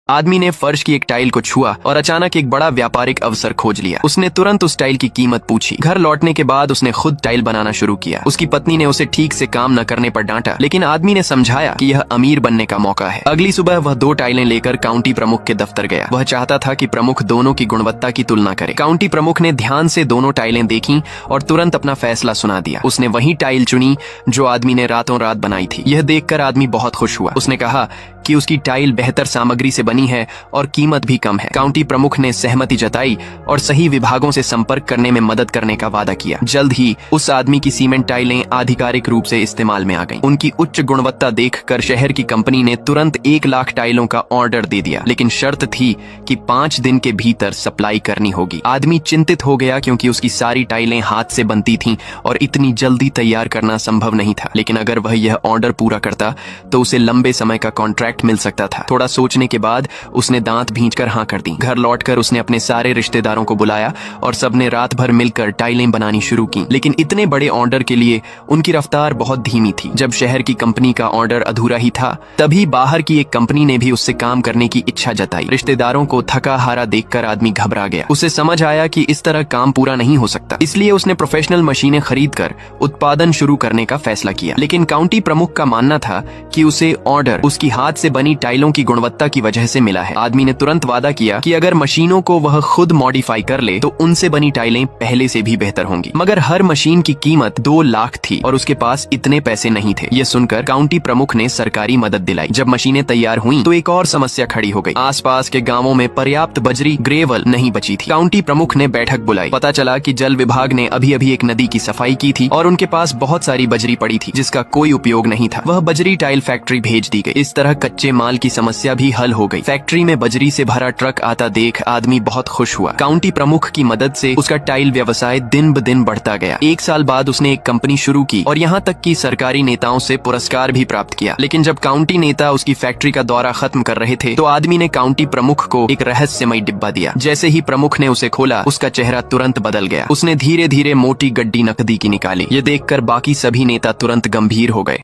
आदमी ने फर्श की एक टाइल को छुआ और अचानक एक बड़ा व्यापारिक अवसर खोज लिया। उसने तुरंत उस टाइल की कीमत पूछी। घर लौटने के बाद उसने खुद टाइल बनाना शुरू किया। उसकी पत्नी ने उसे ठीक से काम न करने पर डांटा, लेकिन आदमी ने समझाया कि यह अमीर बनने का मौका है। अगली सुबह वह 2 टाइलें लेकर काउंटी प्रमुख के दफ्तर गया। वह चाहता था कि प्रमुख दोनों की गुणवत्ता की तुलना करे। काउंटी प्रमुख ने ध्यान से दोनों टाइलें देखी और तुरंत अपना फैसला सुना दिया। उसने वही टाइल चुनी जो आदमी ने रातों रात बनाई थी। यह देखकर आदमी बहुत खुश हुआ। उसने कहा कि उसकी टाइल बेहतर सामग्री से बनी है और कीमत भी कम है। काउंटी प्रमुख ने सहमति जताई और सही विभागों से संपर्क करने में मदद करने का वादा किया। जल्द ही उस आदमी की सीमेंट टाइलें आधिकारिक रूप से इस्तेमाल में आ गईं। उनकी उच्च गुणवत्ता देखकर शहर की कंपनी ने तुरंत 1 लाख टाइलों का ऑर्डर दे दिया, लेकिन शर्त थी कि 5 दिन के भीतर सप्लाई करनी होगी। आदमी चिंतित हो गया क्योंकि उसकी सारी टाइलें हाथ से बनती थीं और इतनी जल्दी तैयार करना संभव नहीं था। लेकिन अगर वह यह ऑर्डर पूरा करता तो उसे लंबे समय का कॉन्ट्रैक्ट मिल सकता था। थोड़ा सोचने के बाद उसने दांत भींचकर हाँ कर दी। घर लौटकर उसने अपने सारे रिश्तेदारों को बुलाया और सबने रात भर मिलकर टाइलें बनानी शुरू की। लेकिन इतने बड़े ऑर्डर के लिए उनकी रफ्तार बहुत धीमी थी। जब शहर की कंपनी का ऑर्डर अधूरा ही था, तभी बाहर की एक कंपनी ने भी उससे काम करने की इच्छा जताई। रिश्तेदारों को थका हारा देखकर आदमी घबरा गया। उसे समझ आया कि इस तरह काम पूरा नहीं हो सकता, इसलिए उसने प्रोफेशनल मशीनें खरीदकर उत्पादन शुरू करने का फैसला किया। लेकिन काउंटी प्रमुख का मानना था कि उसे ऑर्डर उसकी हाथ से बनी टाइलों की गुणवत्ता की वजह से मिला है। आदमी ने तुरंत वादा किया कि अगर मशीनों को वह खुद मॉडिफाई कर ले तो उनसे बनी टाइलें पहले से भी बेहतर होंगी। मगर हर मशीन की कीमत 2 लाख थी और उसके पास इतने पैसे नहीं थे। ये सुनकर काउंटी प्रमुख ने सरकारी मदद दिलाई। जब मशीनें तैयार हुईं तो एक और समस्या खड़ी हो गई। आसपास के गांवों में पर्याप्त बजरी ग्रेवल नहीं बची थी। काउंटी प्रमुख ने बैठक बुलाई। पता चला कि जल विभाग ने अभी अभी एक नदी की सफाई की थी और उनके पास बहुत सारी बजरी पड़ी थी जिसका कोई उपयोग नहीं था। वह बजरी टाइल फैक्ट्री भेज दी गई। इस तरह कच्चे माल की समस्या भी हल हो गई। फैक्ट्री में बजरी से भरा ट्रक आता देख आदमी बहुत खुश हुआ। काउंटी प्रमुख की मदद से उसका टाइल व्यवसाय दिन ब दिन बढ़ता गया। 1 साल बाद उसने एक कंपनी शुरू की और यहाँ तक कि सरकारी नेताओं से पुरस्कार भी प्राप्त किया। लेकिन जब काउंटी नेता उसकी फैक्ट्री का दौरा खत्म कर रहे थे तो आदमी ने काउंटी प्रमुख को एक रहस्यमय डिब्बा दिया। जैसे ही प्रमुख ने उसे खोला, उसका चेहरा तुरंत बदल गया। उसने धीरे धीरे मोटी गड्डी नकदी की निकाली। ये देखकर बाकी सभी नेता तुरंत गंभीर हो गए।